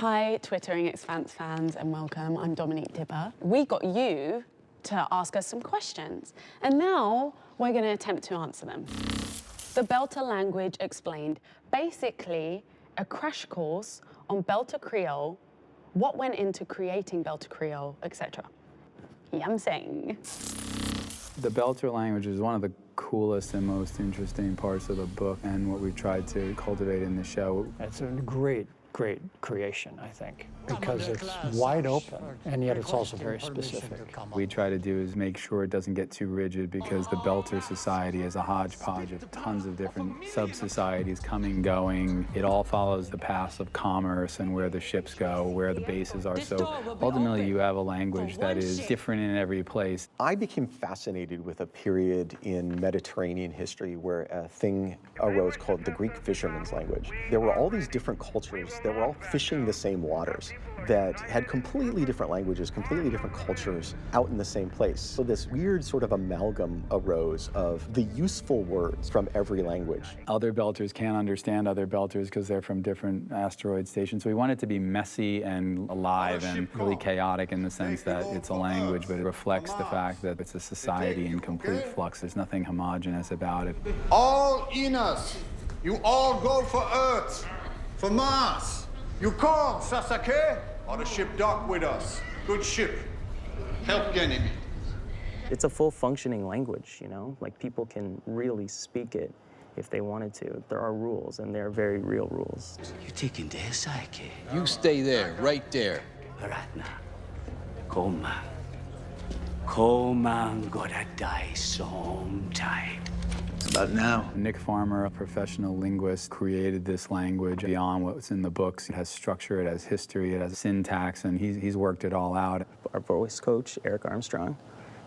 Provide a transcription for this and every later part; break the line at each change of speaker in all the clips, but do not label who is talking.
Hi, Twittering Expanse fans, and welcome. I'm Dominique Tipper. We got you to ask us some questions, and now we're going to attempt to answer them. The Belter Language Explained. Basically, a crash course on Belter Creole, what went into creating Belter Creole, etc. Yamsing.
The Belter language is one of the coolest and most interesting parts of the book, and what we tried to cultivate in the show.
It's a great creation, I think, because it's wide open, and yet it's also very specific.
What we try to do is make sure it doesn't get too rigid, because the Belter society is a hodgepodge of tons of different sub-societies coming, going. It all follows the paths of commerce and where the ships go, where the bases are. So ultimately, you have a language that is different in every place.
I became fascinated with a period in Mediterranean history where a thing arose called the Greek fisherman's language. There were all these different cultures that were all fishing the same waters, that had completely different languages, completely different cultures out in the same place. So this weird sort of amalgam arose of the useful words from every language.
Other Belters can't understand other Belters because they're from different asteroid stations. So we want it to be messy and alive and really chaotic in the sense that it's a language, but it reflects the fact that it's a society in complete flux. There's nothing homogenous about it.
All Inas, you all go for Earth, for Mars. You come, Sasake, or the ship dock with us. Good ship. Help Ganymede.
It's a full functioning language, you know? Like, people can really speak it if they wanted to. There are rules, and they're very real rules.
You taking their Sake?
You stay there, right there.
Ratna. Koman gotta die sometime.
About now.
Nick Farmer, a professional linguist, created this language beyond what's in the books. It has structure, it has history, it has syntax, and he's worked it all out.
Our voice coach, Eric Armstrong,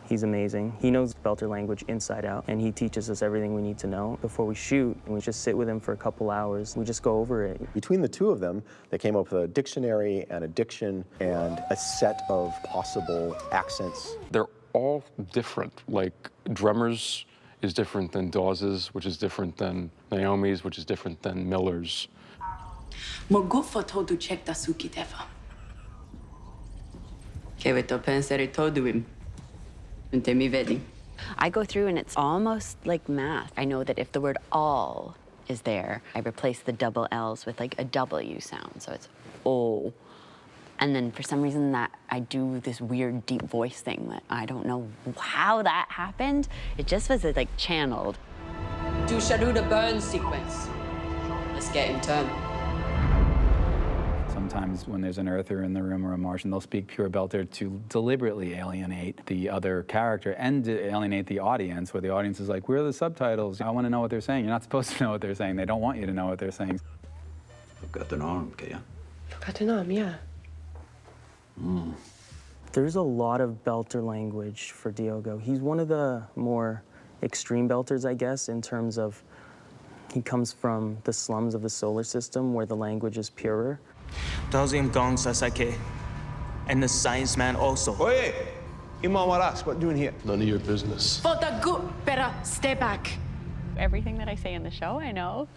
he's amazing. He knows Belter language inside out, and he teaches us everything we need to know. Before we shoot, and we just sit with him for a couple hours. We just go over it.
Between the two of them, they came up with a dictionary and a diction and a set of possible accents.
They're all different. Like, drummers is different than Dawes's, which is different than Naomi's, which is different than Miller's.
Mogufo todu check da suki deva. Keveto penseri toduim. Untemi vedi.
I go through and it's almost like math. I know that if the word all is there, I replace the double L's with like a W sound, so it's O. And then for some reason that I do this weird deep voice thing that I don't know how that happened. It just was like channeled.
To Sharuda burn sequence. Let's get in turn.
Sometimes when there's an Earther in the room or a Martian, they'll speak pure Belter to deliberately alienate the other character and to alienate the audience, where the audience is like, where are the subtitles? I want to know what they're saying. You're not supposed to know what they're saying. They don't want you to know what they're saying.
You've got an arm, Kaya.
Got an arm, yeah.
There's a lot of Belter language for Diogo. He's one of the more extreme Belters, I guess, in terms of he comes from the slums of the solar system where the language is purer.
Dozim Gong Sasake, and the science man also.
Oye, Imam Waras, what doing here?
None of your business.
For the good, better stay back.
Everything that I say in the show, I know.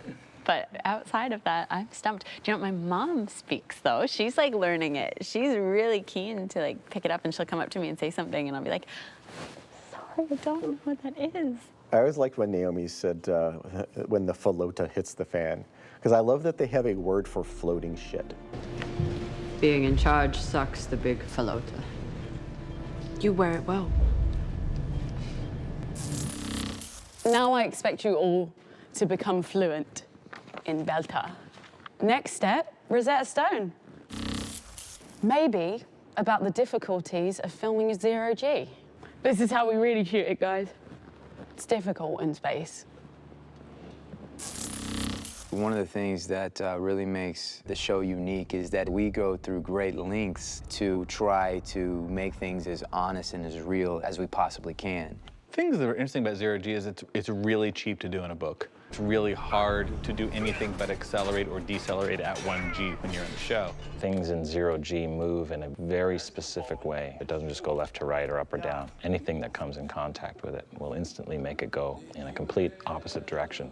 But outside of that, I'm stumped. Do you know what my mom speaks, though? She's, like, learning it. She's really keen to, like, pick it up, and she'll come up to me and say something, and I'll be like, sorry, I don't know what that is.
I always liked when Naomi said, when the falota hits the fan, because I love that they have a word for floating shit.
Being in charge sucks the big falota. You wear it well.
Now I expect you all to become fluent in Belter. Next step, Rosetta Stone. Maybe about the difficulties of filming a 0G. This is how we really shoot it, guys. It's difficult in space.
One of the things that really makes the show unique is that we go through great lengths to try to make things as honest and as real as we possibly can.
Things that are interesting about 0G is it's really cheap to do in a book. It's really hard to do anything but accelerate or decelerate at 1G when you're in the show.
Things in 0G move in a very specific way. It doesn't just go left to right or up or down. Anything that comes in contact with it will instantly make it go in a complete opposite direction.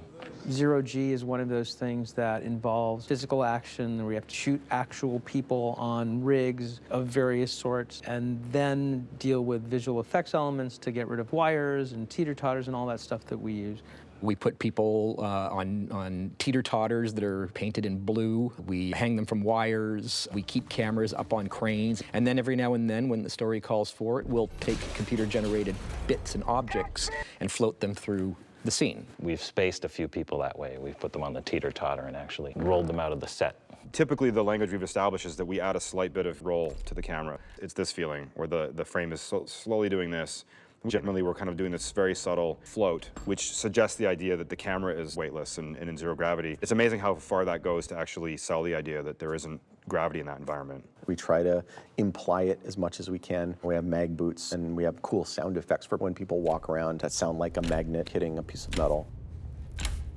0G is one of those things that involves physical action, where we have to shoot actual people on rigs of various sorts, and then deal with visual effects elements to get rid of wires and teeter-totters and all that stuff that we use.
We put people on teeter-totters that are painted in blue. We hang them from wires. We keep cameras up on cranes. And then every now and then, when the story calls for it, we'll take computer-generated bits and objects and float them through the scene.
We've spaced a few people that way. We've put them on the teeter-totter and actually rolled them out of the set.
Typically, the language we've established is that we add a slight bit of roll to the camera. It's this feeling, where the frame is slowly doing this. Generally, we're kind of doing this very subtle float, which suggests the idea that the camera is weightless and in zero gravity. It's amazing how far that goes to actually sell the idea that there isn't gravity in that environment.
We try to imply it as much as we can. We have mag boots, and we have cool sound effects for when people walk around that sound like a magnet hitting a piece of metal.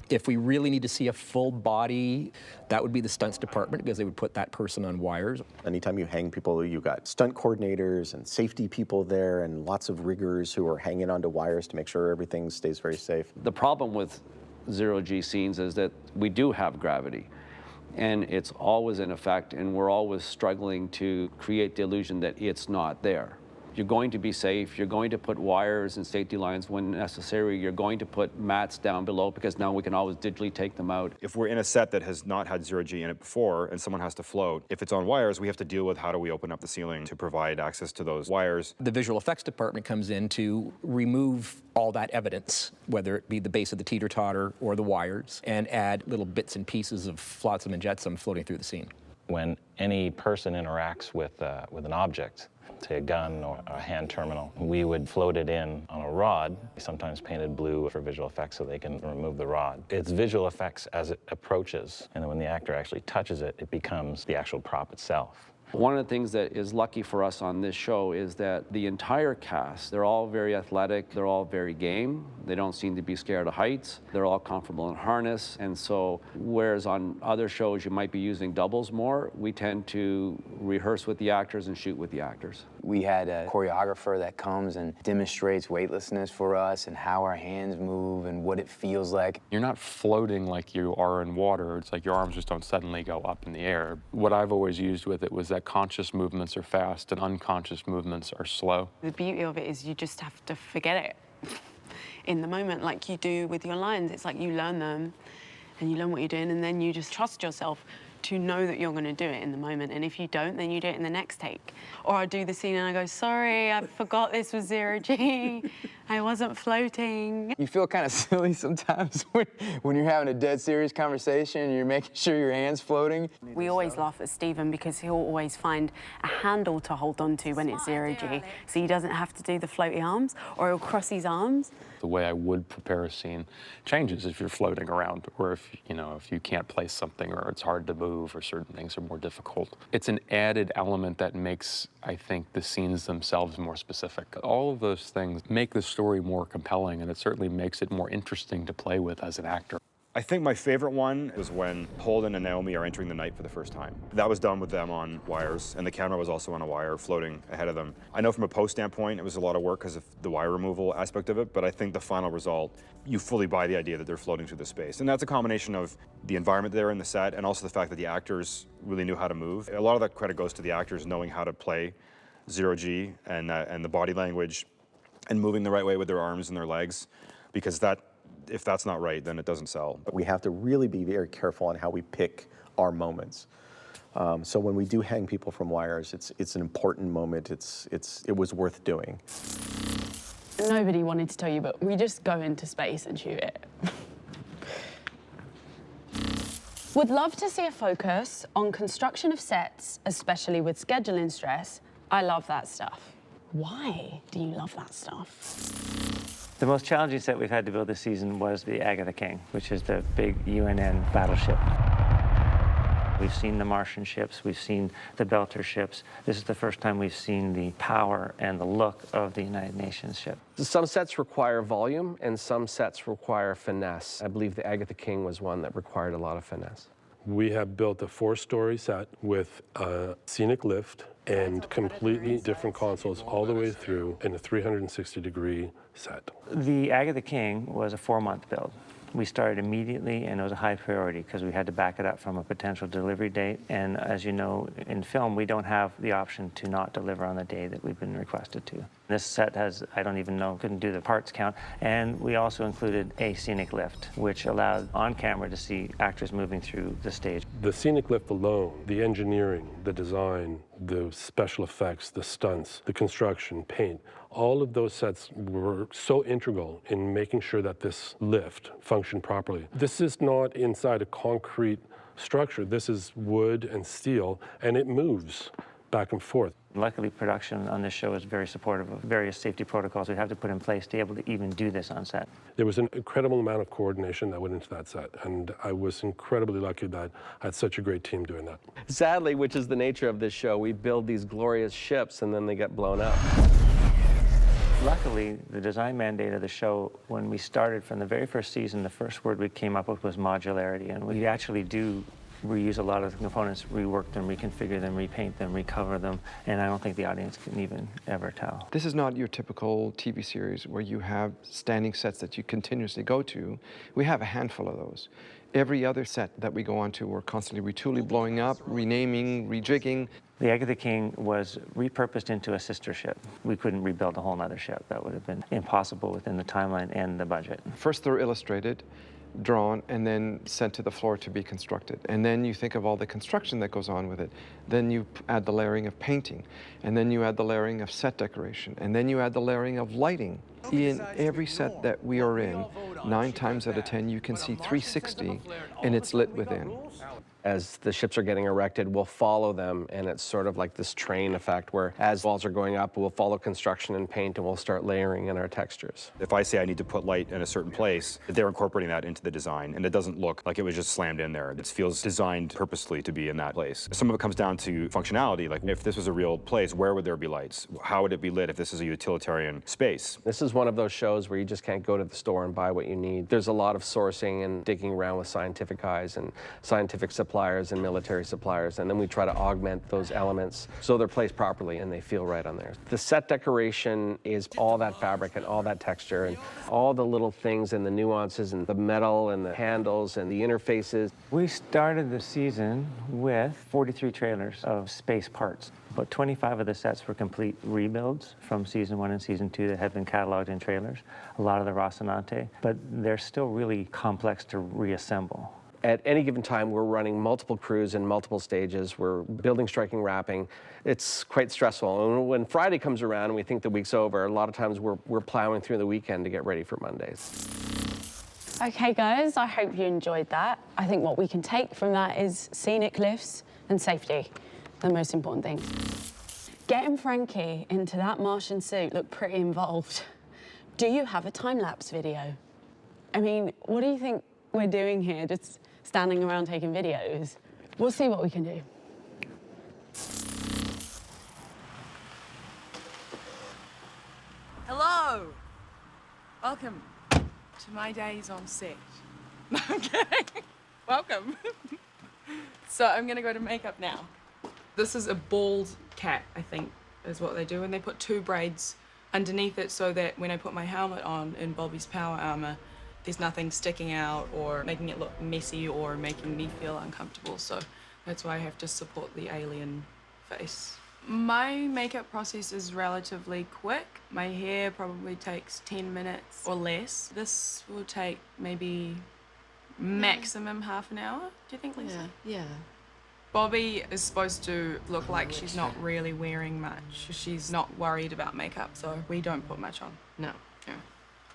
If we really need to see a full body, that would be the stunts department, because they would put that person on wires.
Anytime you hang people, you got stunt coordinators and safety people there and lots of riggers who are hanging onto wires to make sure everything stays very safe.
The problem with 0G scenes is that we do have gravity, and it's always in effect, and we're always struggling to create the illusion that it's not there. You're going to be safe, you're going to put wires and safety lines when necessary, you're going to put mats down below, because now we can always digitally take them out.
If we're in a set that has not had 0G in it before and someone has to float, if it's on wires, we have to deal with how do we open up the ceiling to provide access to those wires.
The visual effects department comes in to remove all that evidence, whether it be the base of the teeter-totter or the wires, and add little bits and pieces of flotsam and jetsam floating through the scene.
When any person interacts with an object, say a gun or a hand terminal, we would float it in on a rod, sometimes painted blue for visual effects so they can remove the rod. It's visual effects as it approaches, and then when the actor actually touches it, it becomes the actual prop itself.
One of the things that is lucky for us on this show is that the entire cast, they're all very athletic, they're all very game, they don't seem to be scared of heights, they're all comfortable in harness, and so whereas on other shows you might be using doubles more, we tend to rehearse with the actors and shoot with the actors.
We had a choreographer that comes and demonstrates weightlessness for us and how our hands move and what it feels like.
You're not floating like you are in water. It's like your arms just don't suddenly go up in the air. What I've always used with it was that conscious movements are fast and unconscious movements are slow.
The beauty of it is you just have to forget it in the moment, like you do with your lines. It's like you learn them and you learn what you're doing, and then you just trust yourself to know that you're going to do it in the moment. And if you don't, then you do it in the next take. Or I do the scene and I go, sorry, I forgot this was 0G. I wasn't floating.
You feel kind of silly sometimes when you're having a dead serious conversation and you're making sure your hand's floating.
We always laugh at Stephen because he'll always find a handle to hold on to when it's 0G, so he doesn't have to do the floaty arms, or he'll cross his arms.
The way I would prepare a scene changes if you're floating around, or if you can't place something, or it's hard to move, or certain things are more difficult. It's an added element that makes, I think, the scenes themselves more specific. All of those things make the story more compelling, and it certainly makes it more interesting to play with as an actor.
I think my favorite one was when Holden and Naomi are entering the night for the first time. That was done with them on wires, and the camera was also on a wire floating ahead of them. I know from a post standpoint, it was a lot of work because of the wire removal aspect of it, but I think the final result, you fully buy the idea that they're floating through the space. And that's a combination of the environment they're in the set, and also the fact that the actors really knew how to move. A lot of that credit goes to the actors knowing how to play 0G and the body language and moving the right way with their arms and their legs, because if that's not right, then it doesn't sell.
But we have to really be very careful on how we pick our moments. So when we do hang people from wires, it's an important moment. It was worth doing.
Nobody wanted to tell you, but we just go into space and shoot it. Would love to see a focus on construction of sets, especially with scheduling stress. I love that stuff. Why do you love that stuff?
The most challenging set we've had to build this season was the Agatha King, which is the big UNN battleship. We've seen the Martian ships, we've seen the Belter ships. This is the first time we've seen the power and the look of the United Nations ship.
Some sets require volume, and some sets require finesse. I believe the Agatha King was one that required a lot of finesse.
We have built a 4-story set with a scenic lift and completely different consoles all the way through in a 360-degree set.
The Agatha King was a 4-month build. We started immediately, and it was a high priority because we had to back it up from a potential delivery date. And as you know, in film, we don't have the option to not deliver on the day that we've been requested to. This set has, I don't even know, couldn't do the parts count. And we also included a scenic lift, which allowed on camera to see actors moving through the stage.
The scenic lift alone, the engineering, the design, the special effects, the stunts, the construction, paint, all of those sets were so integral in making sure that this lift functioned properly. This is not inside a concrete structure. This is wood and steel, and it moves back and forth.
Luckily, production on this show is very supportive of various safety protocols we have to put in place to be able to even do this on set.
There was an incredible amount of coordination that went into that set, and I was incredibly lucky that I had such a great team doing that.
Sadly, which is the nature of this show, we build these glorious ships and then they get blown up.
Luckily, the design mandate of the show, when we started from the very first season, the first word we came up with was modularity, and we actually do reuse a lot of the components, rework them, reconfigure them, repaint them, recover them, and I don't think the audience can even ever tell.
This is not your typical TV series where you have standing sets that you continuously go to. We have a handful of those. Every other set that we go on to, we're constantly retooling, blowing up, renaming, rejigging.
The Agatha King was repurposed into a sister ship. We couldn't rebuild a whole other ship. That would have been impossible within the timeline and the budget.
First they're illustrated, drawn, and then sent to the floor to be constructed. And then you think of all the construction that goes on with it. Then you add the layering of painting, and then you add the layering of set decoration, and then you add the layering of lighting. In every set that we are in, 9 times out of 10, you can see 360, and it's lit within.
As the ships are getting erected, we'll follow them, and it's sort of like this train effect where as walls are going up, we'll follow construction and paint, and we'll start layering in our textures.
If I say I need to put light in a certain place, they're incorporating that into the design, and it doesn't look like it was just slammed in there. It feels designed purposely to be in that place. Some of it comes down to functionality, like if this was a real place, where would there be lights? How would it be lit if this is a utilitarian space?
This is one of those shows where you just can't go to the store and buy what you need. There's a lot of sourcing and digging around with scientific eyes and scientific suppliers and military suppliers, and then we try to augment those elements so they're placed properly and they feel right on there. The set decoration is all that fabric and all that texture and all the little things and the nuances and the metal and the handles and the interfaces.
We started the season with 43 trailers of space parts. About 25 of the sets were complete rebuilds from season 1 and season 2 that had been cataloged in trailers, a lot of the Rocinante, but they're still really complex to reassemble.
At any given time, we're running multiple crews in multiple stages. We're building, striking, wrapping. It's quite stressful. And when Friday comes around and we think the week's over, a lot of times we're plowing through the weekend to get ready for Mondays.
Okay, guys, I hope you enjoyed that. I think what we can take from that is scenic lifts and safety, the most important thing. Getting Frankie into that Martian suit looked pretty involved. Do you have a time-lapse video? I mean, what do you think we're doing here? Just standing around taking videos? We'll see what we can do.
Hello! Welcome to my days on set. No, I'm kidding. Welcome. So I'm gonna go to makeup now. This is a bald cat, I think, is what they do, and they put 2 braids underneath it so that when I put my helmet on in Bobby's power armor, there's nothing sticking out or making it look messy or making me feel uncomfortable. So that's why I have to support the alien face. My makeup process is relatively quick. My hair probably takes 10 minutes or less. This will take maybe maximum half an hour. Do you think, Lisa?
Yeah.
Bobby is supposed to look like she's not really wearing much. She's not worried about makeup, so we don't put much on.
No.
Yeah.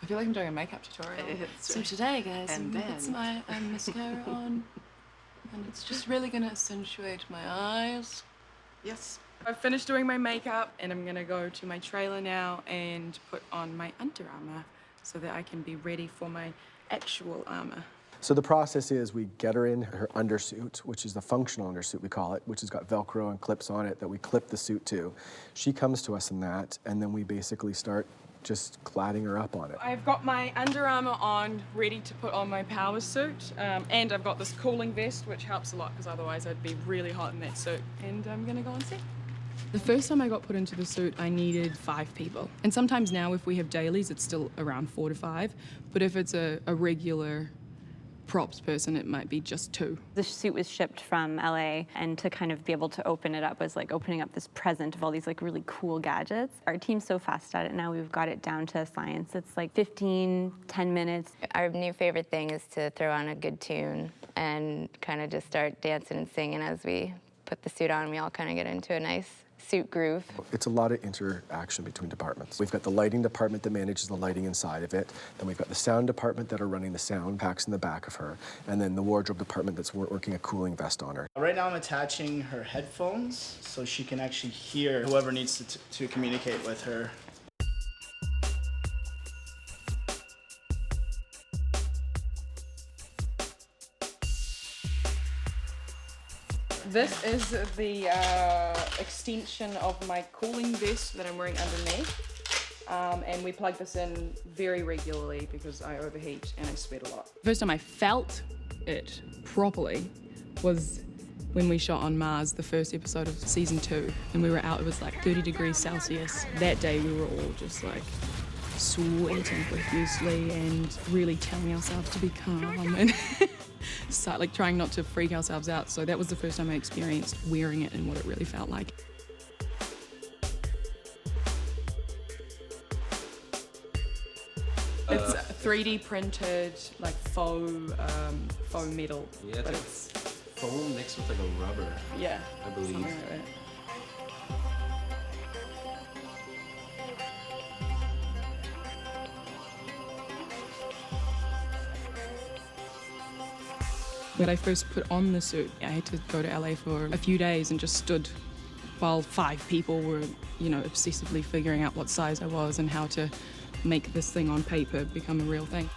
I feel like I'm doing a makeup tutorial. So today, guys, I'm gonna put my mascara on, and it's just really gonna accentuate my eyes. Yes. I've finished doing my makeup, and I'm gonna go to my trailer now and put on my Under Armour so that I can be ready for my actual armor.
So the process is we get her in her undersuit, which is the functional undersuit we call it, which has got Velcro and clips on it that we clip the suit to. She comes to us in that, and then we basically start just cladding her up on it.
I've got my Under Armour on, ready to put on my power suit, and I've got this cooling vest, which helps a lot because otherwise I'd be really hot in that suit. And I'm gonna go on set. The first time I got put into the suit, I needed 5 people. And sometimes now, if we have dailies, it's still around 4 to 5. But if it's a regular props person, it might be just 2.
The suit was shipped from LA, and to kind of be able to open it up was like opening up this present of all these like really cool gadgets. Our team's so fast at it now, we've got it down to science. It's like 10 minutes.
Our new favorite thing is to throw on a good tune and kind of just start dancing and singing as we put the suit on. We all kind of get into a nice suit groove.
It's a lot of interaction between departments. We've got the lighting department that manages the lighting inside of it. Then we've got the sound department that are running the sound packs in the back of her. And then the wardrobe department that's working a cooling vest on her.
Right now I'm attaching her headphones so she can actually hear whoever needs to communicate with her.
This is the extension of my cooling vest that I'm wearing underneath. And we plug this in very regularly because I overheat and I sweat a lot. First time I felt it properly was when we shot on Mars, the first episode of season 2. And we were out, it was like 30 degrees Celsius. That day we were all just like sweating profusely and really telling ourselves to be calm and start like trying not to freak ourselves out. So that was the first time I experienced wearing it and what it really felt like. It's 3D printed, like faux metal.
Yeah,
but
it's foam mixed with like a rubber.
Yeah,
I believe.
something like that. When I first put on the suit, I had to go to LA for a few days and just stood while 5 people were, you know, obsessively figuring out what size I was and how to make this thing on paper become a real thing.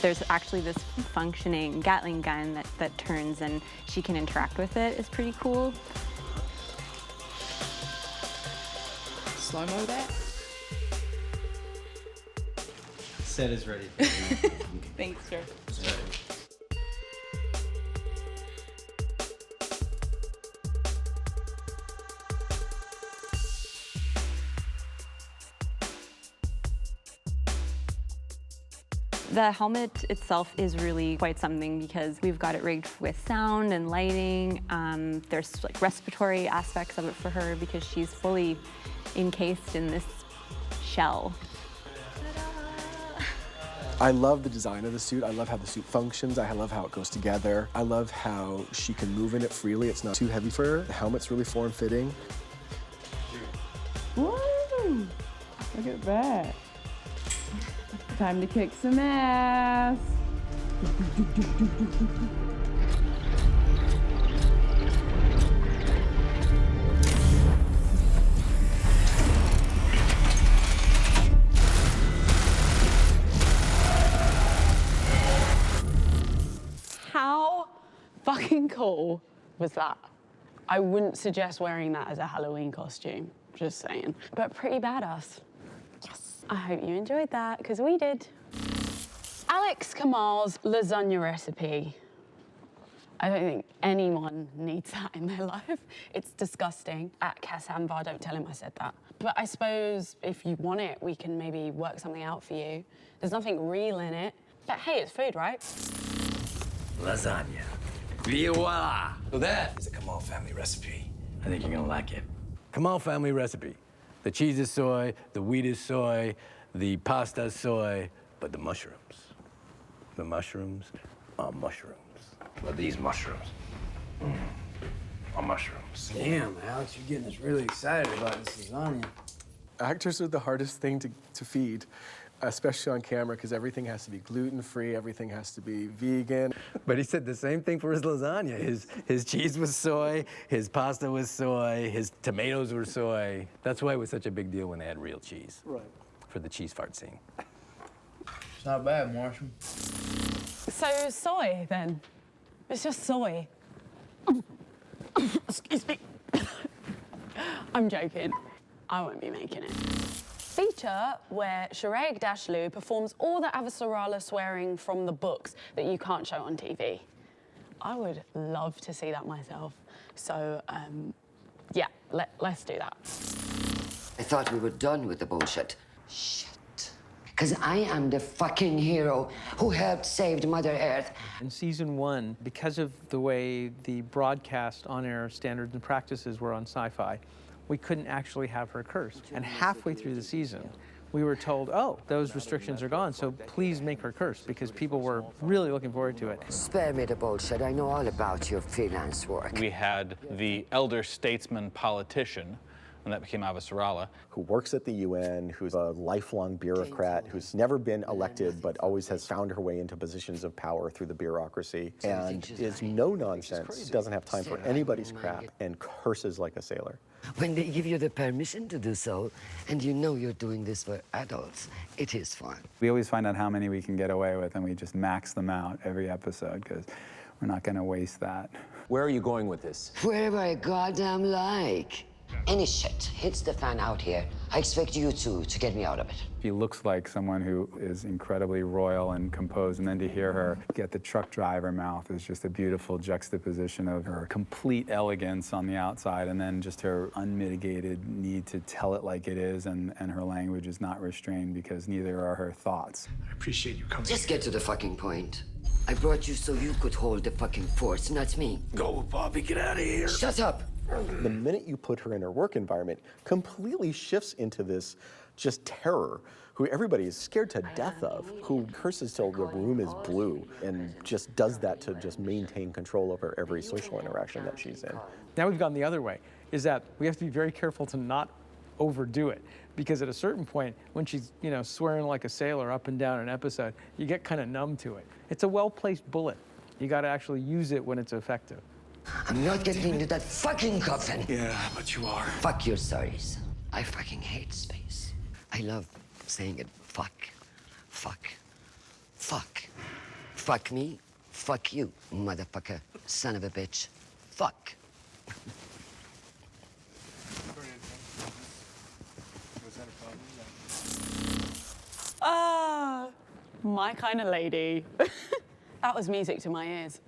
There's actually this functioning Gatling gun that turns and she can interact with it. It's pretty cool.
Slow-mo that.
Set is ready.
Thanks, Joe.
The helmet itself is really quite something because we've got it rigged with sound and lighting. There's like respiratory aspects of it for her because she's fully encased in this shell.
I love the design of the suit. I love how the suit functions. I love how it goes together. I love how she can move in it freely. It's not too heavy for her. The helmet's really form-fitting.
Woo! Look at that. Time to kick some ass.
How fucking cool was that? I wouldn't suggest wearing that as a Halloween costume, just saying. But pretty badass. Yes. I hope you enjoyed that, because we did. Alex Kamal's lasagna recipe. I don't think anyone needs that in their life. It's disgusting. At Cas Anvar, don't tell him I said that. But I suppose if you want it, we can maybe work something out for you. There's nothing real in it. But hey, it's food, right?
Lasagna. Voila! So that is a Kamal family recipe. I think you're gonna like it. Kamal family recipe. The cheese is soy, the wheat is soy, the pasta is soy, but the mushrooms are mushrooms. Well, these mushrooms are mushrooms.
Damn, Alex, you're getting us really excited about this lasagna.
Actors are the hardest thing to feed especially on camera, because everything has to be gluten-free, everything has to be vegan.
But he said the same thing for his lasagna. His cheese was soy, his pasta was soy, his tomatoes were soy. That's why it was such a big deal when they had real cheese.
Right.
For the cheese fart scene.
It's not bad, Marshall.
So soy, then? It's just soy. Excuse me. I'm joking. I won't be making it. Feature where Shohreh Aghdashloo performs all the Avasarala swearing from the books that you can't show on TV. I would love to see that myself. So, yeah, let's do that.
I thought we were done with the bullshit. Shit. Because I am the fucking hero who helped save Mother Earth.
In season 1, because of the way the broadcast on-air standards and practices were on Syfy, we couldn't actually have her curse. And halfway through the season, we were told, oh, those restrictions are gone, so please make her curse, because people were really looking forward to it.
Spare me the bullshit. I know all about your freelance work.
We had the elder statesman politician, and that became Avasarala.
Who works at the UN, who's a lifelong bureaucrat, who's never been elected, but always has found her way into positions of power through the bureaucracy, and is no nonsense, doesn't have time for anybody's crap, and curses like a sailor.
When they give you the permission to do so, and you know you're doing this for adults, it is fun.
We always find out how many we can get away with, and we just max them out every episode, because we're not going to waste that.
Where are you going with this?
Wherever I goddamn like. Any shit hits the fan out here, I expect you two to get me out of it.
She looks like someone who is incredibly royal and composed, and then to hear her get the truck driver mouth is just a beautiful juxtaposition of her complete elegance on the outside, and then just her unmitigated need to tell it like it is, and her language is not restrained because neither are her thoughts.
I appreciate you coming. Just get to the fucking point. I brought you so you could hold the fucking force, not me.
Go, Bobby, get out of here.
Shut up.
The minute you put her in her work environment, completely shifts into this just terror, who everybody is scared to death of, who curses till the room is blue, and just does that to just maintain control over every social interaction that she's in.
Now we've gone the other way, is that we have to be very careful to not overdo it, because at a certain point, when she's, swearing like a sailor up and down an episode, you get kind of numb to it. It's a well-placed bullet. You got to actually use it when it's effective.
I'm not getting into that fucking coffin.
Yeah, but you are.
Fuck your stories. I fucking hate space. I love saying it. Fuck. Fuck. Fuck. Fuck me. Fuck you, motherfucker. Son of a bitch. Fuck.
Ah, my kind of lady. That was music to my ears.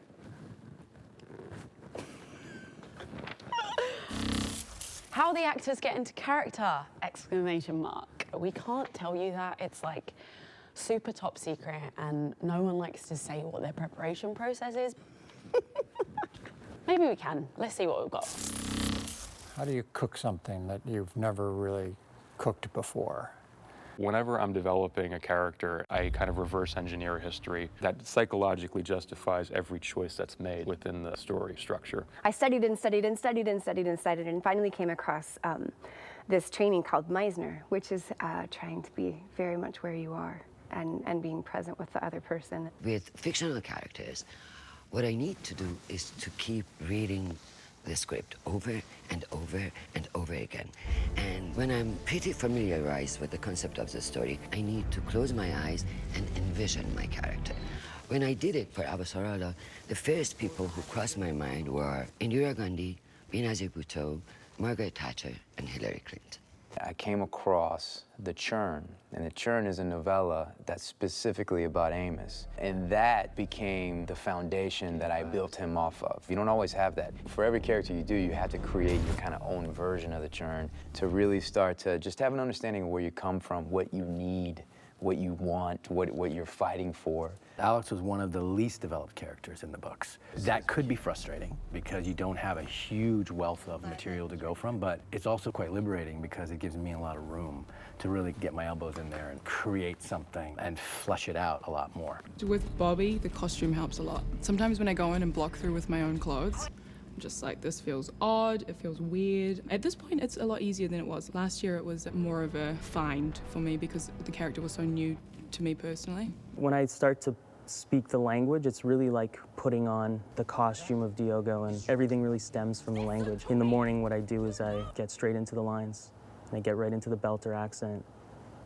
How the actors get into character! Exclamation mark. We can't tell you that. It's like super top secret, and no one likes to say what their preparation process is. Maybe we can. Let's see what we've got.
How do you cook something that you've never really cooked before?
Whenever I'm developing a character, I kind of reverse engineer history that psychologically justifies every choice that's made within the story structure.
I studied and studied and studied and studied and studied, and finally came across this training called Meisner, which is trying to be very much where you are and being present with the other person.
With fictional characters, what I need to do is to keep reading the script over and over and over again. And when I'm pretty familiarized with the concept of the story, I need to close my eyes and envision my character. When I did it for Avasarala, the first people who crossed my mind were Indira Gandhi, Benazir Bhutto, Margaret Thatcher, and Hillary Clinton.
I came across The Churn, and The Churn is a novella that's specifically about Amos. And that became the foundation that I built him off of. You don't always have that. For every character you do, you have to create your kind of own version of The Churn to really start to just have an understanding of where you come from, what you need, what you want, what you're fighting for.
Alex was one of the least developed characters in the books. That could be frustrating because you don't have a huge wealth of material to go from, but it's also quite liberating because it gives me a lot of room to really get my elbows in there and create something and flesh it out a lot more.
With Bobby, the costume helps a lot. Sometimes when I go in and block through with my own clothes, Just like, this feels odd, it feels weird. At this point, it's a lot easier than it was. Last year, it was more of a find for me because the character was so new to me personally.
When I start to speak the language, it's really like putting on the costume of Diogo, and everything really stems from the language. In the morning, what I do is I get straight into the lines, and I get right into the belter accent,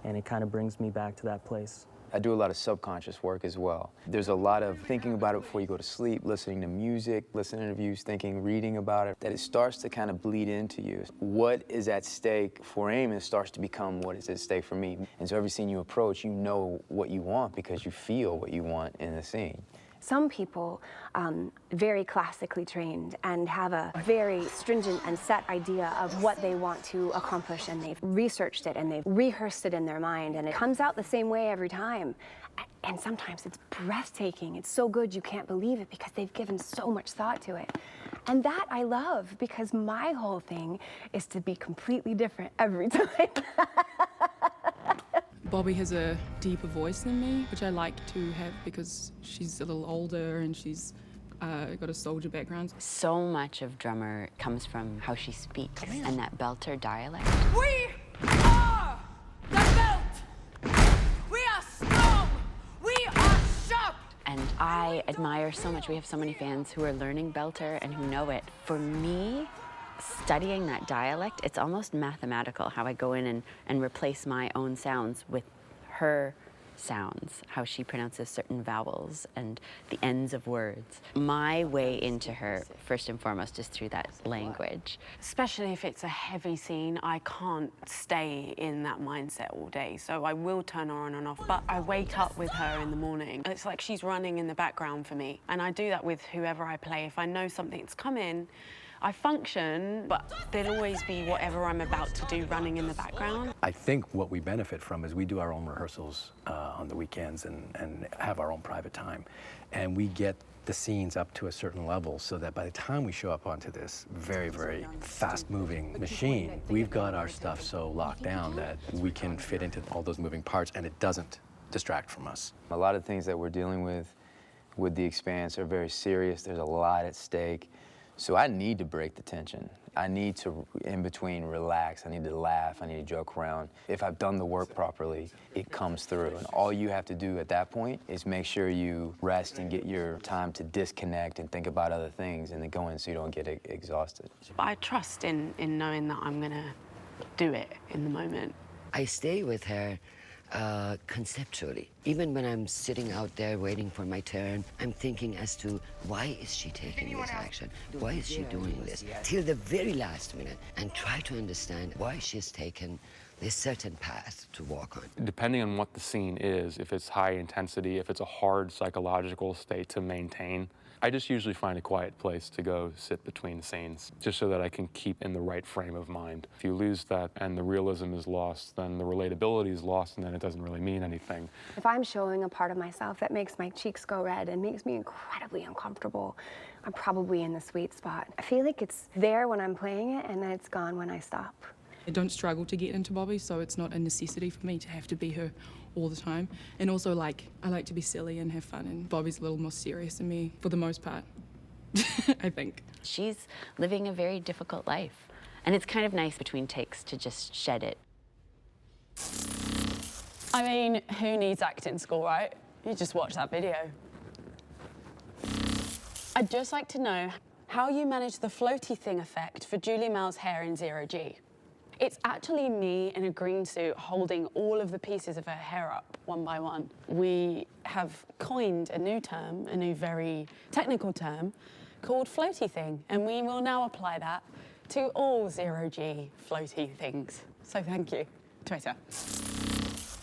and it kind of brings me back to that place.
I do a lot of subconscious work as well. There's a lot of thinking about it before you go to sleep, listening to music, listening to interviews, thinking, reading about it, that it starts to kind of bleed into you. What is at stake for Amos starts to become what is at stake for me. And so every scene you approach, you know what you want because you feel what you want in the scene.
Some people, very classically trained and have a very stringent and set idea of what they want to accomplish, and they've researched it and they've rehearsed it in their mind, and it comes out the same way every time. And sometimes it's breathtaking. It's so good you can't believe it because they've given so much thought to it. And that I love because my whole thing is to be completely different every time.
Bobby has a deeper voice than me, which I like to have because she's a little older and she's got a soldier background.
So much of Drummer comes from how she speaks and that belter dialect.
We are the belt! We are strong! We are sharp!
And I admire so much. We have so many fans who are learning belter and who know it. For me, studying that dialect, it's almost mathematical how I go in and replace my own sounds with her sounds, how she pronounces certain vowels and the ends of words. My way into her, first and foremost, is through that language.
Especially if it's a heavy scene, I can't stay in that mindset all day, so I will turn her on and off, but I wake up with her in the morning. It's like she's running in the background for me, and I do that with whoever I play. If I know something's coming, I function, but there'll always be whatever I'm about to do running in the background.
I think what we benefit from is we do our own rehearsals on the weekends and have our own private time. And we get the scenes up to a certain level so that by the time we show up onto this very, very fast-moving machine, we've got our stuff so locked down that we can fit into all those moving parts and it doesn't distract from us.
A lot of things that we're dealing with The Expanse are very serious. There's a lot at stake. So I need to break the tension. I need to, in between, relax. I need to laugh. I need to joke around. If I've done the work properly, it comes through. And all you have to do at that point is make sure you rest and get your time to disconnect and think about other things and then go in so you don't get exhausted.
I trust in knowing that I'm gonna do it in the moment.
I stay with her conceptually. Even when I'm sitting out there waiting for my turn, I'm thinking as to why is she taking this action? Why is she doing this? Till the very last minute, and try to understand why she's taken this certain path to walk on.
Depending on what the scene is, if it's high intensity, if it's a hard psychological state to maintain, I just usually find a quiet place to go sit between scenes, just so that I can keep in the right frame of mind. If you lose that and the realism is lost, then the relatability is lost, and then it doesn't really mean anything.
If I'm showing a part of myself that makes my cheeks go red and makes me incredibly uncomfortable, I'm probably in the sweet spot. I feel like it's there when I'm playing it, and then it's gone when I stop.
I don't struggle to get into Bobby, so it's not a necessity for me to have to be her all the time. And also, I like to be silly and have fun, and Bobby's a little more serious than me, for the most part, I think.
She's living a very difficult life, and it's kind of nice between takes to just shed it.
I mean, who needs acting school, right? You just watch that video. I'd just like to know how you manage the floaty thing effect for Julie Mel's hair in 0G. It's actually me in a green suit holding all of the pieces of her hair up one by one. We have coined a new term, a new very technical term, called floaty thing, and we will now apply that to all 0G floaty things. So thank you, Twitter.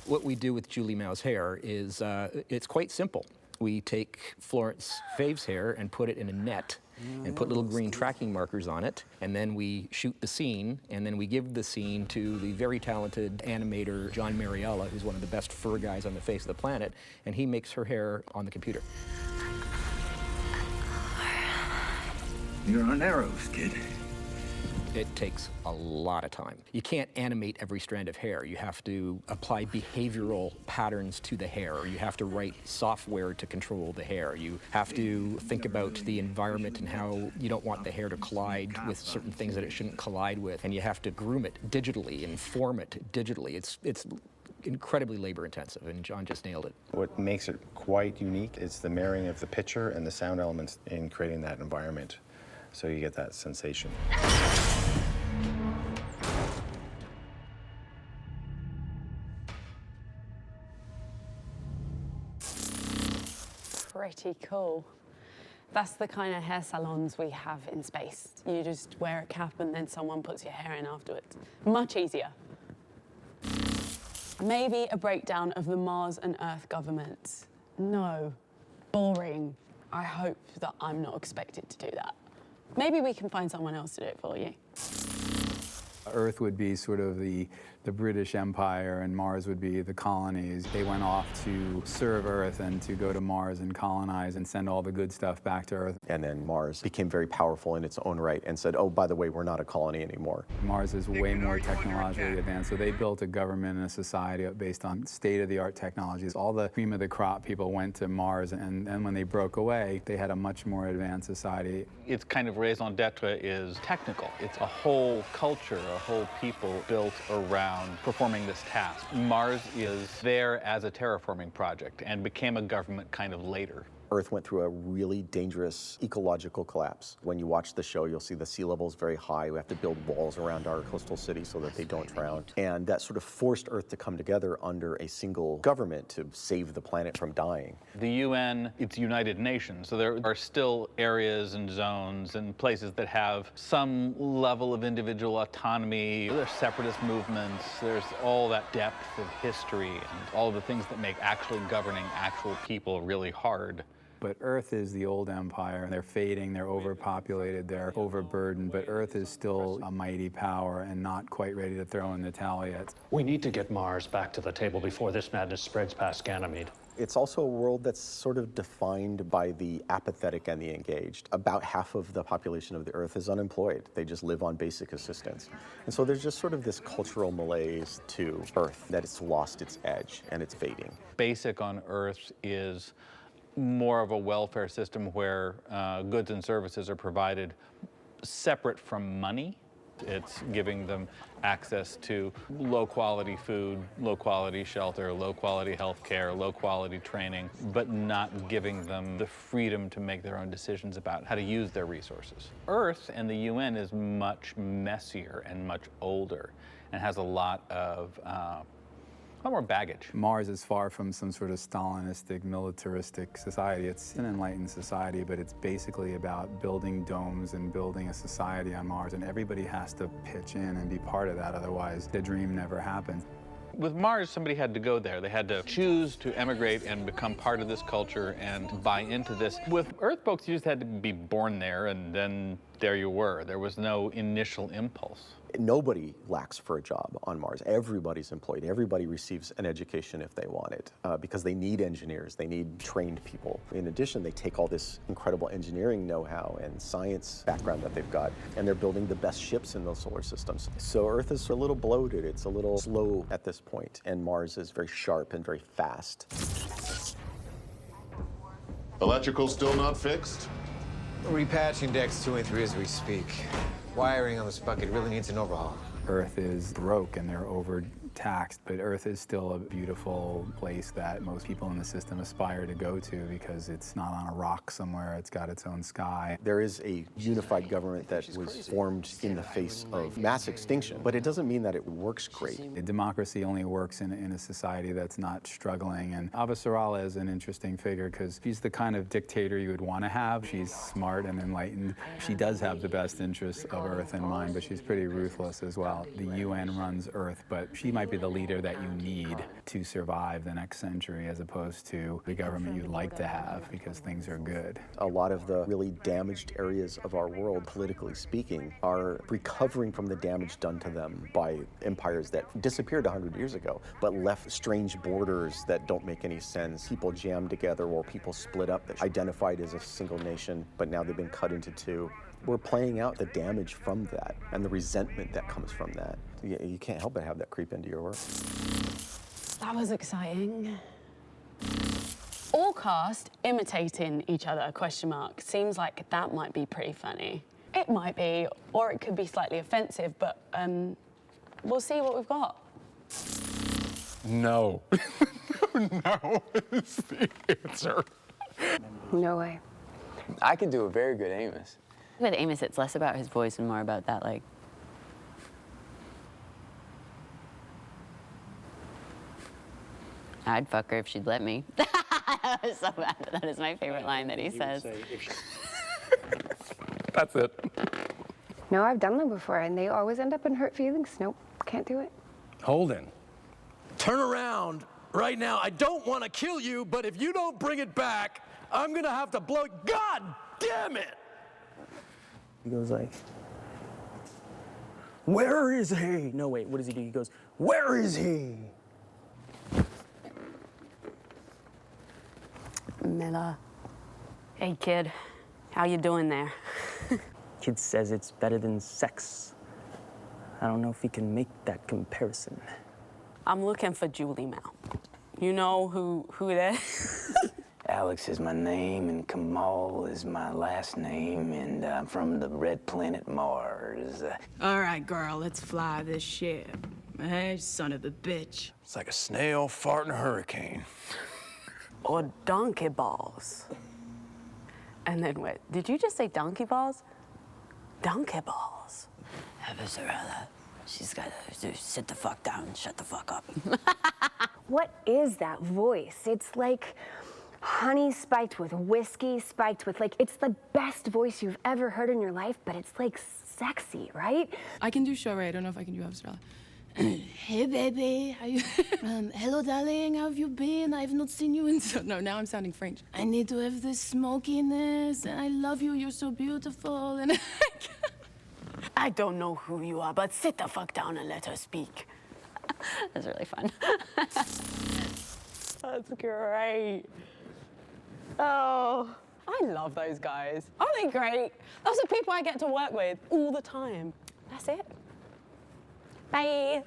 What we do with Julie Mao's hair is, it's quite simple. We take Florence Fave's hair and put it in a net and put little green tracking markers on it, and then we shoot the scene, and then we give the scene to the very talented animator John Mariella, who's one of the best fur guys on the face of the planet, and he makes her hair on the computer.
You're on arrows, kid.
It takes a lot of time. You can't animate every strand of hair. You have to apply behavioral patterns to the hair. You have to write software to control the hair. You have to think about the environment and how you don't want the hair to collide with certain things that it shouldn't collide with. And you have to groom it digitally and form it digitally. It's incredibly labor intensive, and John just nailed it.
What makes it quite unique is the marrying of the picture and the sound elements in creating that environment. So you get that sensation.
Pretty cool. That's the kind of hair salons we have in space. You just wear a cap and then someone puts your hair in afterwards. Much easier. Maybe a breakdown of the Mars and Earth governments. No, boring. I hope that I'm not expected to do that. Maybe we can find someone else to do it for you.
Earth would be sort of the British Empire, and Mars would be the colonies. They went off to serve Earth and to go to Mars and colonize and send all the good stuff back to Earth.
And then Mars became very powerful in its own right and said, oh, by the way, we're not a colony anymore.
Mars is way more technologically advanced, so they built a government and a society based on state-of-the-art technologies. All the cream of the crop people went to Mars, and then when they broke away, they had a much more advanced society.
Its kind of raison d'etre is technical. It's a whole culture, a whole people built around performing this task. Mars is there as a terraforming project and became a government kind of later.
Earth went through a really dangerous ecological collapse. When you watch the show, you'll see the sea level is very high. We have to build walls around our coastal cities so that they don't drown. And that sort of forced Earth to come together under a single government to save the planet from dying.
The UN, it's United Nations, so there are still areas and zones and places that have some level of individual autonomy. There's separatist movements, there's all that depth of history and all the things that make actually governing actual people really hard.
But Earth is the old empire. They're fading, they're overpopulated, they're overburdened, but Earth is still a mighty power and not quite ready to throw in the towel yet.
We need to get Mars back to the table before this madness spreads past Ganymede.
It's also a world that's sort of defined by the apathetic and the engaged. About half of the population of the Earth is unemployed. They just live on basic assistance. And so there's just sort of this cultural malaise to Earth, that it's lost its edge and it's fading.
Basic on Earth is more of a welfare system where goods and services are provided separate from money. It's giving them access to low-quality food, low-quality shelter, low-quality health care, low-quality training, but not giving them the freedom to make their own decisions about how to use their resources. Earth and the UN is much messier and much older and has a lot more baggage.
Mars is far from some sort of Stalinistic, militaristic society. It's an enlightened society, but it's basically about building domes and building a society on Mars, and everybody has to pitch in and be part of that, otherwise the dream never happens.
With Mars, somebody had to go there. They had to choose to emigrate and become part of this culture and buy into this. With Earth folks, you just had to be born there, and then there you were. There was no initial impulse.
Nobody lacks for a job on Mars. Everybody's employed. Everybody receives an education if they want it, because they need engineers. They need trained people. In addition, they take all this incredible engineering know-how and science background that they've got, and they're building the best ships in those solar systems. So Earth is a little bloated. It's a little slow at this point, and Mars is very sharp and very fast.
Electrical still not fixed?
Repatching decks 2 and 3 as we speak. Wiring on this bucket really needs an overhaul.
Earth is broke and they're overtaxed, but Earth is still a beautiful place that most people in the system aspire to go to because it's not on a rock somewhere, it's got its own sky.
There is a unified government that was formed in the face of mass extinction, but it doesn't mean that it works great.
Democracy only works in a society that's not struggling, and Avasarala is an interesting figure because she's the kind of dictator you would want to have. She's smart and enlightened. She does have the best interests of Earth in mind, but she's pretty ruthless as well. The UN runs Earth, but she might be the leader that you need to survive the next century as opposed to the government you'd like to have because things are good.
A lot of the really damaged areas of our world, politically speaking, are recovering from the damage done to them by empires that disappeared 100 years ago, but left strange borders that don't make any sense. People jammed together or people split up that identified as a single nation, but now they've been cut into two. We're playing out the damage from that and the resentment that comes from that. You can't help but have that creep into your work.
That was exciting. All cast imitating each other, question mark. Seems like that might be pretty funny. It might be, or it could be slightly offensive, but we'll see what we've got.
No. No is the answer.
No way.
I could do a very good Amos.
With Amos, it's less about his voice and more about that, like, I'd fuck her if she'd let me. That was so bad. That is my favorite line that he says.
That's it.
No, I've done them before, and they always end up in hurt feelings. Nope, can't do it.
Holden, turn around right now. I don't want to kill you, but if you don't bring it back, I'm going to have to blow. God damn it!
He goes like, where is he? No, wait, what does he do? He goes, where is he?
Miller. Hey, kid. How you doing there?
Kid says it's better than sex. I don't know if he can make that comparison.
I'm looking for Julie Mel. You know who it is?
Alex is my name, and Kamal is my last name, and I'm from the red planet Mars.
All right, girl, let's fly this ship. Hey, son of a bitch.
It's like a snail farting a hurricane.
Or donkey balls. And then what? Did you just say donkey balls? Donkey balls.
Avasarala, she's got to sit the fuck down and shut the fuck up.
What is that voice? It's like honey spiked with whiskey, spiked with like, it's the best voice you've ever heard in your life, but it's like sexy, right?
I can do Shohreh. I don't know if I can do Avasarala. Hey, baby, how you? Hello, darling, how have you been? I've not seen you in so... No, now I'm sounding French. I need to have this smokiness, and I love you, you're so beautiful, and...
I don't know who you are, but sit the fuck down and let her speak.
That's really fun.
That's great. Oh, I love those guys. Aren't they great? Those are people I get to work with all the time. That's it. Bye.